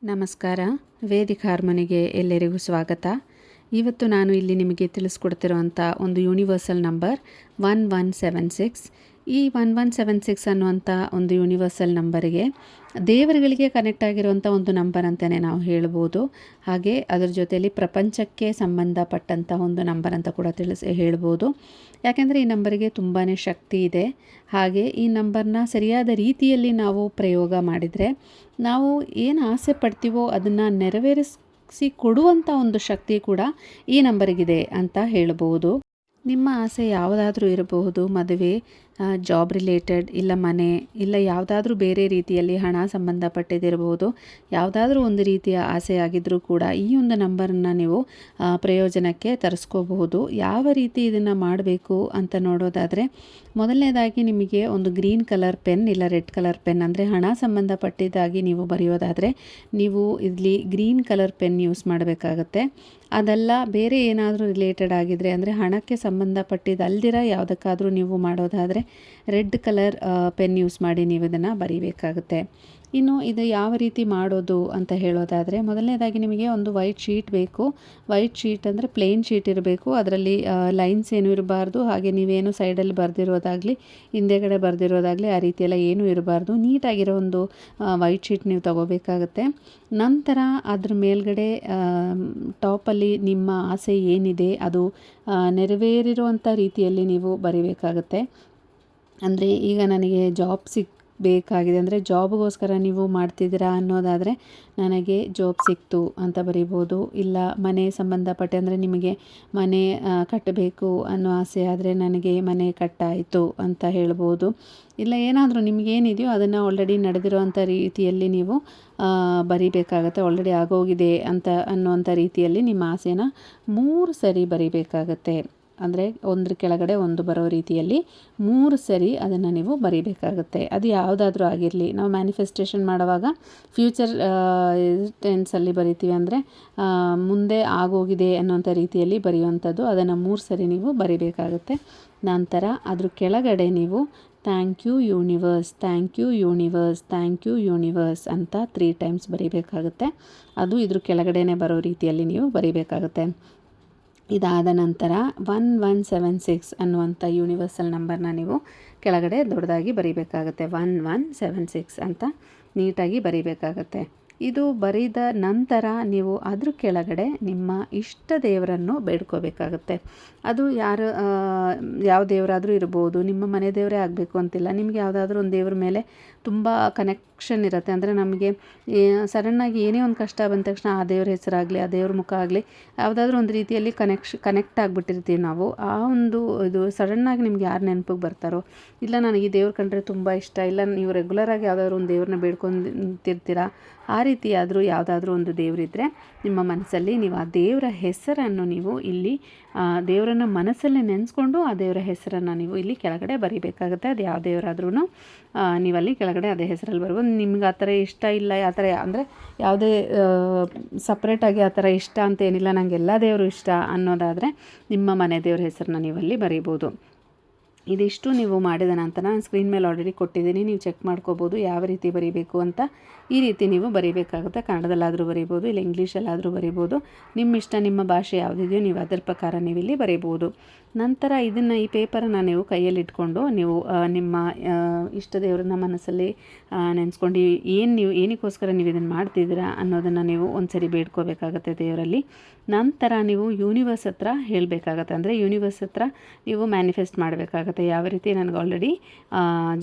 ನಮಸ್ಕಾರ. ವೇದಿಕ್ ಹಾರ್ಮೋನಿಗೆ ಎಲ್ಲರಿಗೂ ಸ್ವಾಗತ. ಇವತ್ತು ನಾನು ಇಲ್ಲಿ ನಿಮಗೆ ತಿಳಿಸ್ಕೊಡ್ತಿರುವಂಥ ಒಂದು ಯೂನಿವರ್ಸಲ್ ನಂಬರ್ 1176. ಈ 1176 ಅನ್ನುವಂಥ ಒಂದು ಯೂನಿವರ್ಸಲ್ ನಂಬರಿಗೆ ದೇವರುಗಳಿಗೆ ಕನೆಕ್ಟ್ ಆಗಿರುವಂಥ ಒಂದು ನಂಬರ್ ಅಂತಲೇ ನಾವು ಹೇಳ್ಬೋದು. ಹಾಗೆ ಅದರ ಜೊತೆಯಲ್ಲಿ ಪ್ರಪಂಚಕ್ಕೆ ಸಂಬಂಧಪಟ್ಟಂಥ ಒಂದು ನಂಬರ್ ಅಂತ ಕೂಡ ಹೇಳ್ಬೋದು. ಯಾಕೆಂದರೆ ಈ ನಂಬರಿಗೆ ತುಂಬಾ ಶಕ್ತಿ ಇದೆ. ಹಾಗೆ ಈ ನಂಬರ್ನ ಸರಿಯಾದ ರೀತಿಯಲ್ಲಿ ನಾವು ಪ್ರಯೋಗ ಮಾಡಿದರೆ ನಾವು ಏನು ಆಸೆ ಪಡ್ತೀವೋ ಅದನ್ನು ನೆರವೇರಿಸಿ ಕೊಡುವಂಥ ಒಂದು ಶಕ್ತಿ ಕೂಡ ಈ ನಂಬರಿಗಿದೆ ಅಂತ ಹೇಳ್ಬೋದು. ನಿಮ್ಮ ಆಸೆ ಯಾವುದಾದ್ರೂ ಇರಬಹುದು, ಮದುವೆ, ಜಾಬ್ ರಿಲೇಟೆಡ್, ಇಲ್ಲ ಮನೆ, ಇಲ್ಲ ಯಾವುದಾದ್ರೂ ಬೇರೆ ರೀತಿಯಲ್ಲಿ ಹಣ ಸಂಬಂಧಪಟ್ಟಿದ್ದಿರಬಹುದು. ಯಾವುದಾದ್ರೂ ಒಂದು ರೀತಿಯ ಆಸೆ ಆಗಿದ್ದರೂ ಕೂಡ ಈ ಒಂದು ನಂಬರನ್ನು ನೀವು ಪ್ರಯೋಜನಕ್ಕೆ ತರಿಸ್ಕೋಬಹುದು. ಯಾವ ರೀತಿ ಇದನ್ನು ಮಾಡಬೇಕು ಅಂತ ನೋಡೋದಾದರೆ, ಮೊದಲನೇದಾಗಿ ನಿಮಗೆ ಒಂದು ಗ್ರೀನ್ ಕಲರ್ ಪೆನ್ ಇಲ್ಲ ರೆಡ್ ಕಲರ್ ಪೆನ್, ಅಂದರೆ ಹಣ ಸಂಬಂಧಪಟ್ಟಿದ್ದಾಗಿ ನೀವು ಬರೆಯೋದಾದರೆ ನೀವು ಇಲ್ಲಿ ಗ್ರೀನ್ ಕಲರ್ ಪೆನ್ ಯೂಸ್ ಮಾಡಬೇಕಾಗತ್ತೆ. ಅದೆಲ್ಲ ಬೇರೆ ಏನಾದರೂ ರಿಲೇಟೆಡ್ ಆಗಿದ್ದರೆ, ಅಂದರೆ ಹಣಕ್ಕೆ ಸಂಬಂಧಪಟ್ಟಿದ್ದಲ್ದಿರ ಯಾವುದಕ್ಕಾದರೂ ನೀವು ಮಾಡೋದಾದರೆ ರೆಡ್ ಕಲರ್ ಪೆನ್ ಯೂಸ್ ಮಾಡಿ ನೀವು ಇದನ್ನು ಬರೀಬೇಕಾಗುತ್ತೆ. ಇನ್ನು ಇದು ಯಾವ ರೀತಿ ಮಾಡೋದು ಅಂತ ಹೇಳೋದಾದರೆ, ಮೊದಲನೇದಾಗಿ ನಿಮಗೆ ಒಂದು ವೈಟ್ ಶೀಟ್ ಬೇಕು. ವೈಟ್ ಶೀಟ್ ಅಂದರೆ ಪ್ಲೇನ್ ಶೀಟ್ ಇರಬೇಕು. ಅದರಲ್ಲಿ ಲೈನ್ಸ್ ಏನೂ ಇರಬಾರ್ದು. ಹಾಗೆ ನೀವೇನು ಸೈಡಲ್ಲಿ ಬರೆದಿರೋದಾಗಲಿ ಹಿಂದೆಗಡೆ ಬರೆದಿರೋದಾಗಲಿ ಆ ರೀತಿಯೆಲ್ಲ ಏನೂ ಇರಬಾರ್ದು. ನೀಟಾಗಿರೋ ಒಂದು ವೈಟ್ ಶೀಟ್ ನೀವು ತಗೋಬೇಕಾಗತ್ತೆ. ನಂತರ ಅದ್ರ ಮೇಲ್ಗಡೆ ಟಾಪಲ್ಲಿ ನಿಮ್ಮ ಆಸೆ ಏನಿದೆ ಅದು ನೆರವೇರಿರುವಂಥ ರೀತಿಯಲ್ಲಿ ನೀವು ಬರೀಬೇಕಾಗತ್ತೆ. ಅಂದರೆ ಈಗ ನನಗೆ ಜಾಬ್ ಬೇಕಾಗಿದೆ ಅಂದರೆ ಜಾಬ್ಗೋಸ್ಕರ ನೀವು ಮಾಡ್ತಿದ್ದೀರಾ ಅನ್ನೋದಾದರೆ ನನಗೆ ಜಾಬ್ ಸಿಕ್ತು ಅಂತ ಬರಿಬೋದು. ಇಲ್ಲ ಮನೆ ಸಂಬಂಧಪಟ್ಟ ಅಂದರೆ ನಿಮಗೆ ಮನೆ ಕಟ್ಟಬೇಕು ಅನ್ನೋ ಆಸೆ ಆದರೆ ನನಗೆ ಮನೆ ಕಟ್ಟಾಯಿತು ಅಂತ ಹೇಳ್ಬೋದು. ಇಲ್ಲ ಏನಾದರೂ ನಿಮಗೇನಿದೆಯೋ ಅದನ್ನು ಆಲ್ರೆಡಿ ನಡೆದಿರೋವಂಥ ರೀತಿಯಲ್ಲಿ ನೀವು ಬರಿಬೇಕಾಗತ್ತೆ. ಆಲ್ರೆಡಿ ಆಗೋಗಿದೆ ಅಂತ ಅನ್ನೋವಂಥ ರೀತಿಯಲ್ಲಿ ನಿಮ್ಮ ಆಸೆನ 3 ಸರಿ ಬರಿಬೇಕಾಗತ್ತೆ. ಅಂದರೆ ಒಂದ್ರ ಕೆಳಗಡೆ ಒಂದು ಬರೋ ರೀತಿಯಲ್ಲಿ 3 ಸರಿ ಅದನ್ನು ನೀವು ಬರೀಬೇಕಾಗುತ್ತೆ. ಅದು ಯಾವುದಾದ್ರೂ ಆಗಿರಲಿ. ನಾವು ಮ್ಯಾನಿಫೆಸ್ಟೇಷನ್ ಮಾಡುವಾಗ ಫ್ಯೂಚರ್ ಟೆನ್ಸಲ್ಲಿ ಬರಿತೀವಿ, ಅಂದರೆ ಮುಂದೆ ಆಗೋಗಿದೆ ಅನ್ನೋಂಥ ರೀತಿಯಲ್ಲಿ ಬರೆಯುವಂಥದ್ದು. ಅದನ್ನು 3 ಸರಿ ನೀವು ಬರಿಬೇಕಾಗುತ್ತೆ. ನಂತರ ಅದ್ರ ಕೆಳಗಡೆ ನೀವು thank you universe, thank you universe, thank you universe ಅಂತ 3 ಟೈಮ್ಸ್ ಬರಿಬೇಕಾಗುತ್ತೆ. ಅದು ಇದ್ರ ಕೆಳಗಡೆನೇ ಬರೋ ರೀತಿಯಲ್ಲಿ ನೀವು ಬರಿಬೇಕಾಗುತ್ತೆ. ಇದಾದ ನಂತರ 1176 ಅನ್ನುವಂಥ ಯೂನಿವರ್ಸಲ್ ನಂಬರ್ನ ನೀವು ಕೆಳಗಡೆ ದೊಡ್ಡದಾಗಿ ಬರಿಬೇಕಾಗತ್ತೆ. 1176 ಅಂತ ನೀಟಾಗಿ ಬರಿಬೇಕಾಗತ್ತೆ. ಇದು ಬರೆದ ನಂತರ ನೀವು ಅದ್ರ ಕೆಳಗಡೆ ನಿಮ್ಮ ಇಷ್ಟ ದೇವರನ್ನು ಬೇಡ್ಕೋಬೇಕಾಗತ್ತೆ. ಅದು ಯಾವ ದೇವರಾದರೂ ಇರ್ಬೋದು. ನಿಮ್ಮ ಮನೆ ದೇವರೇ ಆಗಬೇಕು ಅಂತಿಲ್ಲ. ನಿಮಗೆ ಯಾವುದಾದ್ರೂ ಒಂದು ದೇವ್ರ ಮೇಲೆ ತುಂಬ ಕನೆಕ್ಷನ್ ಇರುತ್ತೆ. ಅಂದರೆ ನಮಗೆ ಸಡನ್ನಾಗಿ ಏನೇ ಒಂದು ಕಷ್ಟ ಬಂದ ತಕ್ಷಣ ಆ ದೇವ್ರ ಹೆಸರಾಗಲಿ ಆ ದೇವ್ರ ಮುಖ ಆಗಲಿ ಯಾವುದಾದ್ರೂ ಒಂದು ರೀತಿಯಲ್ಲಿ ಕನೆಕ್ಟ್ ಆಗಿಬಿಟ್ಟಿರ್ತೀವಿ ನಾವು. ಆ ಒಂದು ಇದು ಸಡನ್ನಾಗಿ ನಿಮ್ಗೆ ಯಾರು ನೆನಪಿಗೆ ಬರ್ತಾರೋ, ಇಲ್ಲ ನನಗೆ ಈ ದೇವ್ರು ಕಂಡ್ರೆ ತುಂಬ ಇಷ್ಟ, ಇಲ್ಲ ನೀವು ರೆಗ್ಯುಲರಾಗಿ ಯಾವುದಾದ್ರೂ ಒಂದು ದೇವ್ರನ್ನ ಬೇಡ್ಕೊಂತಿರ್ತೀರಾ, ಆ ರೀತಿಯಾದರೂ ಯಾವುದಾದ್ರೂ ಒಂದು ದೇವರಿದ್ದರೆ ನಿಮ್ಮ ಮನಸ್ಸಲ್ಲಿ ನೀವು ಆ ದೇವರ ಹೆಸರನ್ನು ನೀವು ಇಲ್ಲಿ ದೇವರನ್ನು ಮನಸ್ಸಲ್ಲಿ ನೆನೆಸ್ಕೊಂಡು ಆ ದೇವರ ಹೆಸರನ್ನು ನೀವು ಇಲ್ಲಿ ಕೆಳಗಡೆ ಬರೀಬೇಕಾಗುತ್ತೆ. ಅದು ಯಾವ ದೇವರಾದ್ರೂ ನೀವಲ್ಲಿ ಕೆಳಗಡೆ ಅದೇ ಹೆಸರಲ್ಲಿ ಬರ್ಬೋದು. ನಿಮ್ಗೆ ಆ ಥರ ಇಷ್ಟ ಇಲ್ಲ, ಆ ಥರ ಅಂದರೆ ಯಾವುದೇ ಸಪ್ರೇಟಾಗಿ ಆ ಥರ ಇಷ್ಟ ಅಂತ ಏನಿಲ್ಲ, ನನಗೆ ಎಲ್ಲ ದೇವರು ಇಷ್ಟ ಅನ್ನೋದಾದರೆ ನಿಮ್ಮ ಮನೆ ದೇವ್ರ ಹೆಸರನ್ನ ನೀವಲ್ಲಿ ಬರೀಬೋದು. ಇದಿಷ್ಟು ನೀವು ಮಾಡಿದ ನಂತರ ನಾನು ಸ್ಕ್ರೀನ್ ಮೇಲೆ ಆಲ್ರೆಡಿ ಕೊಟ್ಟಿದ್ದೀನಿ, ನೀವು ಚೆಕ್ ಮಾಡ್ಕೋಬೋದು ಯಾವ ರೀತಿ ಬರೀಬೇಕು ಅಂತ. ಈ ರೀತಿ ನೀವು ಬರೀಬೇಕಾಗುತ್ತೆ. ಕನ್ನಡದಲ್ಲಾದರೂ ಬರೀಬೋದು, ಇಲ್ಲ ಇಂಗ್ಲೀಷಲ್ಲಾದರೂ ಬರೀಬೋದು. ನಿಮ್ಮ ಇಷ್ಟ, ನಿಮ್ಮ ಭಾಷೆ ಯಾವುದಿದೆಯೋ ನೀವು ಅದರ ಪ್ರಕಾರ ನೀವು ಇಲ್ಲಿ ಬರೀಬೋದು. ನಂತರ ಈ ಪೇಪರನ್ನು ನೀವು ಕೈಯಲ್ಲಿ ಇಟ್ಕೊಂಡು ನೀವು ನಿಮ್ಮ ಇಷ್ಟ ದೇವರನ್ನ ಮನಸ್ಸಲ್ಲಿ ನೆನೆಸ್ಕೊಂಡು ನೀವು ಏನಕ್ಕೋಸ್ಕರ ನೀವು ಇದನ್ನು ಮಾಡ್ತಿದ್ದೀರಾ ಅನ್ನೋದನ್ನು ನೀವು ಒಂದ್ಸರಿ ಬೇಡ್ಕೋಬೇಕಾಗತ್ತೆ ದೇವರಲ್ಲಿ. ನಂತರ ನೀವು ಯೂನಿವರ್ಸ್ ಹತ್ರ ಹೇಳಬೇಕಾಗತ್ತೆ. ಅಂದರೆ ಯೂನಿವರ್ಸ್ ಹತ್ರ ನೀವು ಮ್ಯಾನಿಫೆಸ್ಟ್ ಮಾಡಬೇಕಾಗತ್ತೆ. ಯಾವ ರೀತಿ ನನಗೆ ಆಲ್ರೆಡಿ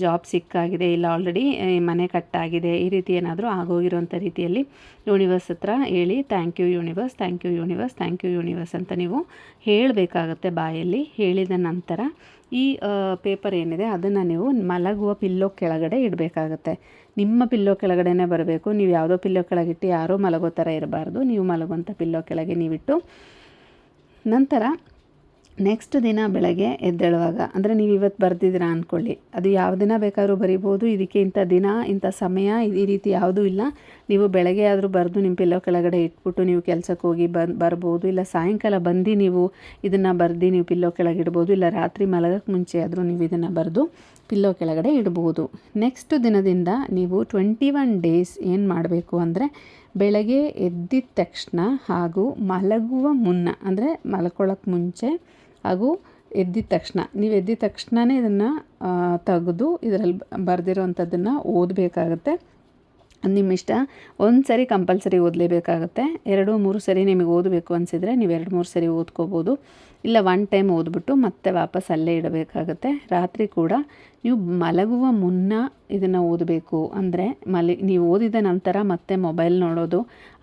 ಜಾಬ್ ಸಿಕ್ಕಾಗಿದೆ, ಇಲ್ಲ ಆಲ್ರೆಡಿ ಮನೆ ಕಟ್ಟಾಗಿದೆ, ಈ ರೀತಿ ಏನಾದರೂ ಆಗೋಗಿರೋಂಥ ರೀತಿಯಲ್ಲಿ ಯೂನಿವರ್ಸ್ ಹತ್ರ ಹೇಳಿ thank you universe, thank you universe, thank you universe ಅಂತ ನೀವು ಹೇಳಬೇಕಾಗತ್ತೆ ಬಾಯಲ್ಲಿ. ಹೇಳಿದ ನಂತರ ಈ ಪೇಪರ್ ಏನಿದೆ ಅದನ್ನು ನೀವು ಮಲಗುವ ಪಿಲ್ಲೋ ಕೆಳಗಡೆ ಇಡಬೇಕಾಗತ್ತೆ. ನಿಮ್ಮ ಪಿಲ್ಲೋ ಕೆಳಗಡೆನೇ ಬರಬೇಕು. ನೀವು ಯಾವುದೋ ಪಿಲ್ಲೋ ಕೆಳಗಿಟ್ಟು ಯಾರೋ ಮಲಗೋ ಥರ ಇರಬಾರ್ದು. ನೀವು ಮಲಗುವಂಥ ಪಿಲ್ಲೋ ಕೆಳಗೆ ನೀವಿಟ್ಟು ನಂತರ ನೆಕ್ಸ್ಟ್ ದಿನ ಬೆಳಗ್ಗೆ ಎದ್ದೇಳುವಾಗ, ಅಂದರೆ ನೀವು ಇವತ್ತು ಬರೆದಿದ್ದೀರಾ ಅಂದ್ಕೊಳ್ಳಿ, ಅದು ಯಾವ ದಿನ ಬೇಕಾದ್ರೂ ಬರಿಬೋದು. ಇದಕ್ಕೆ ಇಂಥ ದಿನ ಇಂಥ ಸಮಯ ಈ ರೀತಿ ಯಾವುದೂ ಇಲ್ಲ. ನೀವು ಬೆಳಗ್ಗೆ ಆದರೂ ಬರೆದು ನಿಮ್ಮ ಪಿಲ್ಲೋ ಕೆಳಗಡೆ ಇಟ್ಬಿಟ್ಟು ನೀವು ಕೆಲಸಕ್ಕೆ ಹೋಗಿ ಬರ್ಬೋದು. ಇಲ್ಲ ಸಾಯಂಕಾಲ ಬಂದು ನೀವು ಇದನ್ನು ಬರೆದು ನೀವು ಪಿಲ್ಲೋ ಕೆಳಗೆ ಇಡ್ಬೋದು. ಇಲ್ಲ ರಾತ್ರಿ ಮಲಗೋಕ್ಕೆ ಮುಂಚೆ ಆದರೂ ನೀವು ಇದನ್ನು ಬರೆದು ಪಿಲ್ಲೋ ಕೆಳಗಡೆ ಇಡ್ಬೋದು. ನೆಕ್ಸ್ಟ್ ದಿನದಿಂದ ನೀವು 21 ಡೇಸ್ ಏನು ಮಾಡಬೇಕು ಅಂದರೆ ಬೆಳಗ್ಗೆ ಎದ್ದಿದ ತಕ್ಷಣ ಹಾಗೂ ಮಲಗುವ ಮುನ್ನ ಅಂದರೆ ಮಲ್ಕೊಳ್ಳೋಕ್ಕೆ ಮುಂಚೆ ಹಾಗೂ ಎದ್ದಿದ ತಕ್ಷಣ ನೀವು ಎದ್ದಿದ ತಕ್ಷಣವೇ ಇದನ್ನು ತೆಗೆದು ಇದರಲ್ಲಿ ಬರೆದಿರೋವಂಥದ್ದನ್ನು ಓದಬೇಕಾಗತ್ತೆ. ನಿಮ್ಮ ಇಷ್ಟ. ಒಂದು ಸರಿ ಕಂಪಲ್ಸರಿ ಓದಲೇಬೇಕಾಗತ್ತೆ. 2-3 ಸರಿ ನಿಮಗೆ ಓದಬೇಕು ಅನಿಸಿದರೆ ನೀವು 2-3 ಸರಿ ಓದ್ಕೋಬೋದು. ಇಲ್ಲ 1 ಟೈಮ್ ಓದ್ಬಿಟ್ಟು ಮತ್ತೆ ವಾಪಸ್ ಅಲ್ಲೇ ಇಡಬೇಕಾಗತ್ತೆ. ರಾತ್ರಿ ಕೂಡ ನೀವು ಮಲಗುವ ಮುನ್ನ ಇದನ್ನು ಓದಬೇಕು. ಅಂದರೆ ನೀವು ಓದಿದ ನಂತರ ಮತ್ತೆ ಮೊಬೈಲ್ ನೋಡೋದು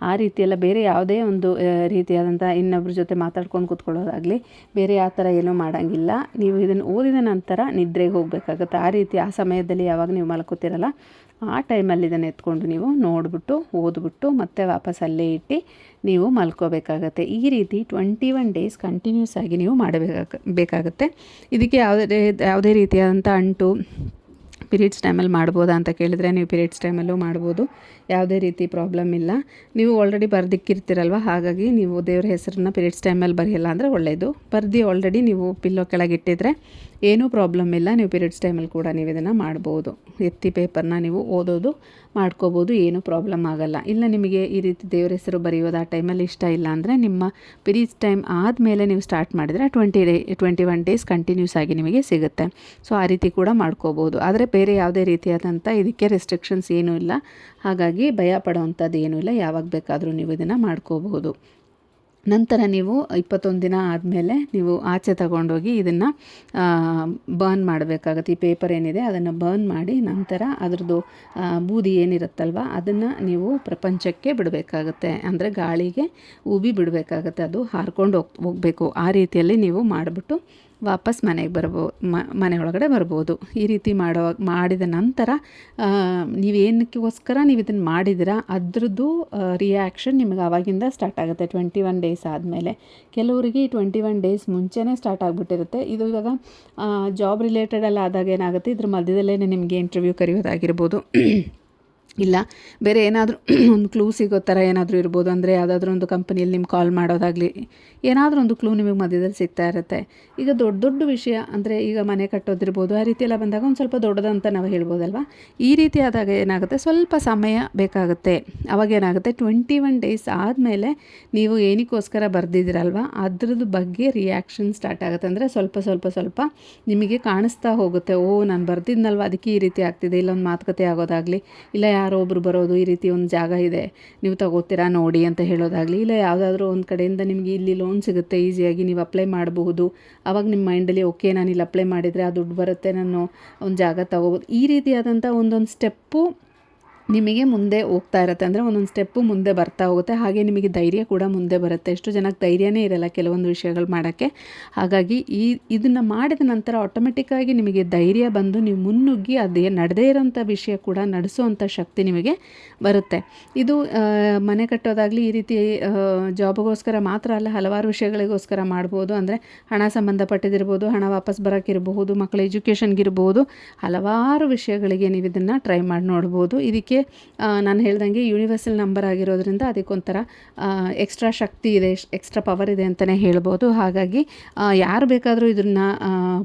ಆ ರೀತಿಯೆಲ್ಲ ಬೇರೆ ಯಾವುದೇ ಒಂದು ರೀತಿಯಾದಂಥ ಇನ್ನೊಬ್ಬರ ಜೊತೆ ಮಾತಾಡ್ಕೊಂಡು ಕೂತ್ಕೊಳ್ಳೋದಾಗಲಿ ಬೇರೆ ಆ ಥರ ಏನೂ ಮಾಡೋಂಗಿಲ್ಲ. ನೀವು ಇದನ್ನು ಓದಿದ ನಂತರ ನಿದ್ರೆಗೆ ಹೋಗಬೇಕಾಗತ್ತೆ. ಆ ಸಮಯದಲ್ಲಿ ಯಾವಾಗ ನೀವು ಮಲ್ಕೋತಿರಲ್ಲ ಆ ಟೈಮಲ್ಲಿ ಇದನ್ನು ಎತ್ಕೊಂಡು ನೀವು ನೋಡಿಬಿಟ್ಟು ಓದ್ಬಿಟ್ಟು ಮತ್ತೆ ವಾಪಸ್ ಅಲ್ಲೇ ಇಟ್ಟು ನೀವು ಮಲ್ಕೋಬೇಕಾಗತ್ತೆ. ಈ ರೀತಿ 21 ಡೇಸ್ ಕಂಟಿನ್ಯೂಸ್ ಆಗಿ ನೀವು ಬೇಕಾಗುತ್ತೆ. ಇದಕ್ಕೆ ಯಾವುದೇ ರೀತಿಯಾದಂಥ ಅಂಟು ಪೀರಿಯಡ್ಸ್ ಟೈಮಲ್ಲಿ ಮಾಡ್ಬೋದಾ ಅಂತ ಕೇಳಿದರೆ ನೀವು ಪೀರಿಯಡ್ಸ್ ಟೈಮಲ್ಲೂ ಮಾಡ್ಬೋದು. ಯಾವುದೇ ರೀತಿ ಪ್ರಾಬ್ಲಮ್ ಇಲ್ಲ. ನೀವು ಆಲ್ರೆಡಿ ಬರೆದಿಕ್ಕಿರ್ತೀರಲ್ವ, ಹಾಗಾಗಿ ನೀವು ದೇವ್ರ ಹೆಸರನ್ನ ಪೀರಿಯಡ್ಸ್ ಟೈಮಲ್ಲಿ ಬರೆಯಲ್ಲ ಅಂದರೆ ಒಳ್ಳೆಯದು. ಬರೆದು ಆಲ್ರೆಡಿ ನೀವು ಪಿಲ್ಲೋ ಕೆಳಗಿಟ್ಟಿದ್ರೆ ಏನೂ ಪ್ರಾಬ್ಲಮ್ ಇಲ್ಲ. ನೀವು ಪೀರಿಯಡ್ಸ್ ಟೈಮಲ್ಲಿ ಕೂಡ ನೀವು ಇದನ್ನು ಮಾಡ್ಬೋದು. ಎತ್ತಿ ಪೇಪರ್ನ ನೀವು ಓದೋದು ಮಾಡ್ಕೋಬೋದು, ಏನೂ ಪ್ರಾಬ್ಲಮ್ ಆಗೋಲ್ಲ. ಇಲ್ಲ ನಿಮಗೆ ಈ ರೀತಿ ದೇವ್ರ ಹೆಸರು ಬರೆಯೋದು ಆ ಟೈಮಲ್ಲಿ ಇಷ್ಟ ಇಲ್ಲ ಅಂದರೆ ನಿಮ್ಮ ಪೀರಿಯಡ್ಸ್ ಟೈಮ್ ಆದಮೇಲೆ ನೀವು ಸ್ಟಾರ್ಟ್ ಮಾಡಿದರೆ 21 ಡೇಸ್ ಕಂಟಿನ್ಯೂಸ್ ಆಗಿ ನಿಮಗೆ ಸಿಗುತ್ತೆ. ಸೊ ಆ ರೀತಿ ಕೂಡ ಮಾಡ್ಕೋಬೋದು. ಆದರೆ ಬೇರೆ ಯಾವುದೇ ರೀತಿಯಾದಂಥ ಇದಕ್ಕೆ ರೆಸ್ಟ್ರಿಕ್ಷನ್ಸ್ ಏನೂ ಇಲ್ಲ. ಹಾಗಾಗಿ ಭಯ ಪಡೋವಂಥದ್ದು ಏನೂ ಇಲ್ಲ. ಯಾವಾಗ ಬೇಕಾದರೂ ನೀವು ಇದನ್ನು ಮಾಡ್ಕೋಬಹುದು. ನಂತರ ನೀವು 21 ದಿನ ಆದಮೇಲೆ ನೀವು ಆಚೆ ತಗೊಂಡೋಗಿ ಇದನ್ನು ಬರ್ನ್ ಮಾಡಬೇಕಾಗತ್ತೆ. ಈ ಪೇಪರ್ ಏನಿದೆ ಅದನ್ನು ಬರ್ನ್ ಮಾಡಿ ನಂತರ ಅದರದ್ದು ಬೂದಿ ಏನಿರುತ್ತಲ್ವ ಅದನ್ನು ನೀವು ಪ್ರಪಂಚಕ್ಕೆ ಬಿಡಬೇಕಾಗತ್ತೆ. ಅಂದರೆ ಗಾಳಿಗೆ ಊಬಿ ಬಿಡಬೇಕಾಗತ್ತೆ. ಅದು ಹಾರ್ಕೊಂಡು ಹೋಗಬೇಕು. ಆ ರೀತಿಯಲ್ಲಿ ನೀವು ಮಾಡಿಬಿಟ್ಟು ವಾಪಸ್ ಮನೆಗೆ ಮನೆಯೊಳಗಡೆ ಬರ್ಬೋದು. ಈ ರೀತಿ ಮಾಡಿದ ನಂತರ ನೀವೇನಕ್ಕೋಸ್ಕರ ನೀವು ಇದನ್ನು ಮಾಡಿದಿರಾ ಅದರದ್ದು ರಿಯಾಕ್ಷನ್ ನಿಮಗೆ ಆವಾಗಿಂದ ಸ್ಟಾರ್ಟ್ ಆಗುತ್ತೆ. 21 ಡೇಸ್ ಆದಮೇಲೆ ಕೆಲವರಿಗೆ 21 ಡೇಸ್ ಮುಂಚೆನೇ ಸ್ಟಾರ್ಟ್ ಆಗಿಬಿಟ್ಟಿರುತ್ತೆ. ಇದು ಇವಾಗ ಜಾಬ್ ರಿಲೇಟೆಡಲ್ಲಿ ಆದಾಗ ಏನಾಗುತ್ತೆ, ಇದ್ರ ಮಧ್ಯದಲ್ಲೇ ನಿಮಗೆ ಇಂಟರ್ವ್ಯೂ ಕರೆಯೋದಾಗಿರ್ಬೋದು, ಇಲ್ಲ ಬೇರೆ ಏನಾದರೂ ಒಂದು ಕ್ಲೂ ಸಿಗೋ ಥರ ಏನಾದರೂ ಇರ್ಬೋದು. ಅಂದರೆ ಯಾವುದಾದ್ರೂ ಒಂದು ಕಂಪನಿಯಲ್ಲಿ ನಿಮ್ಗೆ ಕಾಲ್ ಮಾಡೋದಾಗಲಿ ಏನಾದರೂ ಒಂದು ಕ್ಲೂ ನಿಮಗೆ ಮಧ್ಯದಲ್ಲಿ ಸಿಗ್ತಾ ಇರುತ್ತೆ. ಈಗ ದೊಡ್ಡ ವಿಷಯ ಅಂದರೆ ಈಗ ಮನೆ ಕಟ್ಟೋದಿರ್ಬೋದು, ಆ ರೀತಿ ಎಲ್ಲ ಬಂದಾಗ ಒಂದು ಸ್ವಲ್ಪ ದೊಡ್ಡದಂತ ನಾವು ಹೇಳ್ಬೋದಲ್ವ. ಈ ರೀತಿ ಆದಾಗ ಏನಾಗುತ್ತೆ, ಸ್ವಲ್ಪ ಸಮಯ ಬೇಕಾಗುತ್ತೆ. ಅವಾಗ ಏನಾಗುತ್ತೆ 21 ಡೇಸ್ ಆದಮೇಲೆ ನೀವು ಏನಕ್ಕೋಸ್ಕರ ಬರೆದಿದ್ದೀರಲ್ವ ಅದ್ರದ್ದು ಬಗ್ಗೆ ರಿಯಾಕ್ಷನ್ ಸ್ಟಾರ್ಟ್ ಆಗುತ್ತೆ. ಅಂದರೆ ಸ್ವಲ್ಪ ನಿಮಗೆ ಕಾಣಿಸ್ತಾ ಹೋಗುತ್ತೆ. ನಾನು ಬರೆದಿದ್ನಲ್ವ ಅದಕ್ಕೆ ಈ ರೀತಿ ಆಗ್ತಿದೆ. ಇಲ್ಲೊಂದು ಮಾತುಕತೆ ಆಗೋದಾಗಲಿ, ಇಲ್ಲ ಯಾರೋ ಒಬ್ರು ಬರೋದು ಈ ರೀತಿ ಒಂದು ಜಾಗ ಇದೆ ನೀವು ತಗೋತೀರಾ ನೋಡಿ ಅಂತ ಹೇಳೋದಾಗಲಿ, ಇಲ್ಲ ಯಾವುದಾದ್ರೂ ಒಂದು ಕಡೆಯಿಂದ ನಿಮಗೆ ಇಲ್ಲಿ ಲೋನ್ ಸಿಗುತ್ತೆ ಈಸಿಯಾಗಿ ನೀವು ಅಪ್ಲೈ ಮಾಡಬಹುದು. ಆವಾಗ ನಿಮ್ಮ ಮೈಂಡಲ್ಲಿ ಓಕೆ ನಾನು ಇಲ್ಲಿ ಅಪ್ಲೈ ಮಾಡಿದರೆ ಆ ದುಡ್ಡು ಬರುತ್ತೆ, ನಾನು ಒಂದು ಜಾಗ ತಗೋಬೋದು. ಈ ರೀತಿಯಾದಂಥ ಒಂದೊಂದು ಸ್ಟೆಪ್ಪು ನಿಮಗೆ ಮುಂದೆ ಹೋಗ್ತಾ ಇರುತ್ತೆ. ಅಂದರೆ ಒಂದೊಂದು ಸ್ಟೆಪ್ಪು ಮುಂದೆ ಬರ್ತಾ ಹೋಗುತ್ತೆ. ಹಾಗೆ ನಿಮಗೆ ಧೈರ್ಯ ಕೂಡ ಮುಂದೆ ಬರುತ್ತೆ. ಎಷ್ಟು ಜನಕ್ಕೆ ಧೈರ್ಯನೇ ಇರಲ್ಲ ಕೆಲವೊಂದು ವಿಷಯಗಳು ಮಾಡೋಕ್ಕೆ. ಹಾಗಾಗಿ ಇದನ್ನು ಮಾಡಿದ ನಂತರ ಆಟೋಮೆಟಿಕ್ಕಾಗಿ ನಿಮಗೆ ಧೈರ್ಯ ಬಂದು ನೀವು ಮುನ್ನುಗ್ಗಿ ಅದೇ ನಡೆದೇ ಇರೋಂಥ ವಿಷಯ ಕೂಡ ನಡೆಸೋವಂಥ ಶಕ್ತಿ ನಿಮಗೆ ಬರುತ್ತೆ. ಇದು ಮನೆ ಕಟ್ಟೋದಾಗಲಿ ಈ ರೀತಿ ಜಾಬ್ಗೋಸ್ಕರ ಮಾತ್ರ ಅಲ್ಲ, ಹಲವಾರು ವಿಷಯಗಳಿಗೋಸ್ಕರ ಮಾಡ್ಬೋದು. ಅಂದರೆ ಹಣ ಸಂಬಂಧಪಟ್ಟಿದ್ದಿರ್ಬೋದು, ಹಣ ವಾಪಸ್ ಬರೋಕ್ಕಿರ್ಬೋದು, ಮಕ್ಕಳ ಎಜುಕೇಷನ್ಗಿರ್ಬೋದು, ಹಲವಾರು ವಿಷಯಗಳಿಗೆ ನೀವು ಇದನ್ನು ಟ್ರೈ ಮಾಡಿ ನೋಡ್ಬೋದು. ಇದಕ್ಕೆ ನಾನು ಹೇಳ್ದಂಗೆ ಯೂನಿವರ್ಸಲ್ ನಂಬರ್ ಆಗಿರೋದ್ರಿಂದ ಅದಕ್ಕೊಂಥರ ಎಕ್ಸ್ಟ್ರಾ ಶಕ್ತಿ ಇದೆ, ಎಕ್ಸ್ಟ್ರಾ ಪವರ್ ಇದೆ ಅಂತಲೇ ಹೇಳ್ಬೋದು. ಹಾಗಾಗಿ ಯಾರು ಬೇಕಾದರೂ ಇದನ್ನು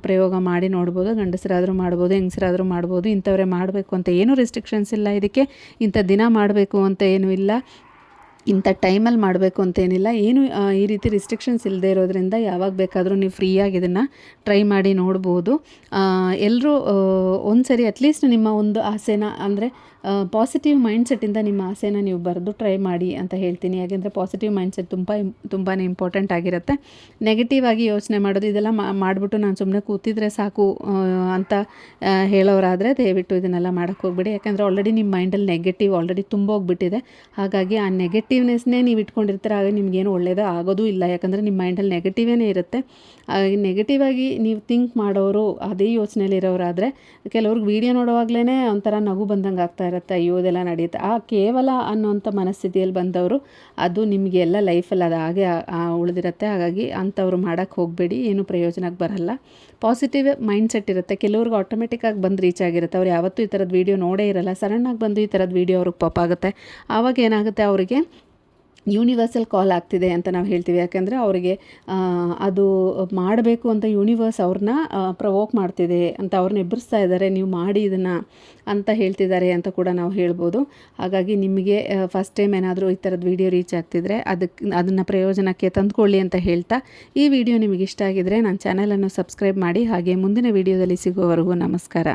ಪ್ರಯೋಗ ಮಾಡಿ ನೋಡ್ಬೋದು. ಗಂಡಸರಾದರೂ ಮಾಡ್ಬೋದು, ಹೆಂಗಸರಾದರೂ ಮಾಡ್ಬೋದು. ಇಂಥವರೇ ಮಾಡಬೇಕು ಅಂತ ಏನೂ ರೆಸ್ಟ್ರಿಕ್ಷನ್ಸ್ ಇಲ್ಲ. ಇದಕ್ಕೆ ಇಂಥ ದಿನ ಮಾಡಬೇಕು ಅಂತ ಏನೂ ಇಲ್ಲ, ಇಂಥ ಟೈಮಲ್ಲಿ ಮಾಡಬೇಕು ಅಂತೇನಿಲ್ಲ. ಏನು ಈ ರೀತಿ ರಿಸ್ಟ್ರಿಕ್ಷನ್ಸ್ ಇಲ್ಲದೆ ಇರೋದ್ರಿಂದ ಯಾವಾಗ ಬೇಕಾದರೂ ನೀವು ಫ್ರೀಯಾಗಿ ಇದನ್ನು ಟ್ರೈ ಮಾಡಿ ನೋಡ್ಬೋದು. ಎಲ್ಲರೂ ಒಂದು ಸರಿ ಅಟ್ಲೀಸ್ಟ್ ನಿಮ್ಮ ಒಂದು ಆಸೆನ ಅಂದರೆ ಪಾಸಿಟಿವ್ ಮೈಂಡ್ಸೆಟ್ಟಿಂದ ನಿಮ್ಮ ಆಸೆನ ನೀವು ಬರೆದು ಟ್ರೈ ಮಾಡಿ ಅಂತ ಹೇಳ್ತೀನಿ. ಯಾಕೆಂದರೆ ಪಾಸಿಟಿವ್ ಮೈಂಡ್ಸೆಟ್ ತುಂಬಾ ಇಂಪಾರ್ಟೆಂಟ್ ಆಗಿರುತ್ತೆ. ನೆಗೆಟಿವ್ ಆಗಿ ಯೋಚನೆ ಮಾಡೋದು, ಇದೆಲ್ಲ ಮಾಡಿಬಿಟ್ಟು ನಾನು ಸುಮ್ಮನೆ ಕೂತಿದ್ರೆ ಸಾಕು ಅಂತ ಹೇಳೋರಾದರೆ ದಯವಿಟ್ಟು ಇದನ್ನೆಲ್ಲ ಮಾಡೋಕ್ಕೆ ಹೋಗ್ಬೇಡಿ. ಯಾಕೆಂದರೆ ಆಲ್ರೆಡಿ ನಿಮ್ಮ ಮೈಂಡಲ್ಲಿ ನೆಗೆಟಿವ್ ಆಲ್ರೆಡಿ ತುಂಬೋಗ್ಬಿಟ್ಟಿದೆ. ಹಾಗಾಗಿ ಆ ನೆಗೆಟಿವ್ನೆಸ್ನೇ ನೀವು ಇಟ್ಕೊಂಡಿರ್ತೀರ, ಆಗ ನಿಮಗೇನು ಒಳ್ಳೆಯದು ಆಗೋದು ಇಲ್ಲ. ಯಾಕಂದರೆ ನಿಮ್ಮ ಮೈಂಡಲ್ಲಿ ನೆಗೆಟಿವೇನೇ ಇರುತ್ತೆ. ನೆಗೆಟಿವ್ ಆಗಿ ನೀವು ಥಿಂಕ್ ಮಾಡೋರು ಅದೇ ಯೋಚನೆಯಲ್ಲಿರೋರಾದರೆ ಕೆಲವ್ರಿಗೆ ವೀಡಿಯೋ ನೋಡುವಾಗಲೇ ಒಂಥರ ನಗು ಬಂದಂಗೆ ಆಗ್ತಾ ಇರುತ್ತೆ, ಅಯ್ಯೋ ಇದೆಲ್ಲ ನಡೆಯುತ್ತೆ. ಕೇವಲ ಅನ್ನೋಂಥ ಮನಸ್ಥಿತಿಯಲ್ಲಿ ಬಂದವರು ಅದು ನಿಮಗೆ ಎಲ್ಲ ಲೈಫಲ್ಲಿ ಅದು ಹಾಗೆ ಉಳಿದಿರುತ್ತೆ. ಹಾಗಾಗಿ ಅಂಥವ್ರು ಮಾಡೋಕ್ಕೆ ಹೋಗಬೇಡಿ, ಏನು ಪ್ರಯೋಜನಕ್ಕೆ ಬರಲ್ಲ. ಪಾಸಿಟಿವ್ ಮೈಂಡ್ಸೆಟ್ ಇರುತ್ತೆ. ಕೆಲವ್ರಿಗೆ ಆಟೋಮೆಟಿಕ್ಕಾಗಿ ಬಂದು ರೀಚ್ ಆಗಿರುತ್ತೆ. ಅವ್ರು ಯಾವತ್ತೂ ಈ ಥರದ್ದು ವೀಡಿಯೋ ನೋಡೇ ಇರಲ್ಲ, ಸಡನ್ನಾಗಿ ಬಂದು ಈ ಥರದ್ದು ವೀಡಿಯೋ ಅವ್ರಿಗೆ ಪಾಪ್ ಆಗುತ್ತೆ. ಆವಾಗ ಏನಾಗುತ್ತೆ, ಅವರಿಗೆ ಯೂನಿವರ್ಸಲ್ ಕಾಲ್ ಆಗ್ತಿದೆ ಅಂತ ನಾವು ಹೇಳ್ತೀವಿ. ಯಾಕಂದರೆ ಅವರಿಗೆ ಅದು ಮಾಡಬೇಕು ಅಂತ ಯೂನಿವರ್ಸ್ ಅವ್ರನ್ನ ಪ್ರವೋಕ್ ಮಾಡ್ತಿದೆ ಅಂತ, ಅವ್ರನ್ನ ಎಬ್ಬರಿಸ್ತಾ ಇದ್ದಾರೆ, ನೀವು ಮಾಡಿ ಇದನ್ನು ಅಂತ ಹೇಳ್ತಿದ್ದಾರೆ ಅಂತ ಕೂಡ ನಾವು ಹೇಳ್ಬೋದು. ಹಾಗಾಗಿ ನಿಮಗೆ ಫಸ್ಟ್ ಟೈಮ್ ಏನಾದರೂ ಈ ಥರದ್ದು ವಿಡಿಯೋ ರೀಚ್ ಆಗ್ತಿದ್ರೆ ಅದನ್ನು ಪ್ರಯೋಜನಕ್ಕೆ ತಂದುಕೊಳ್ಳಿ ಅಂತ ಹೇಳ್ತಾ, ಈ ವಿಡಿಯೋ ನಿಮಗೆ ಇಷ್ಟ ಆಗಿದರೆ ನನ್ನ ಚಾನಲನ್ನು ಸಬ್ಸ್ಕ್ರೈಬ್ ಮಾಡಿ. ಹಾಗೆ ಮುಂದಿನ ವಿಡಿಯೋದಲ್ಲಿ ಸಿಗುವವರೆಗೂ ನಮಸ್ಕಾರ.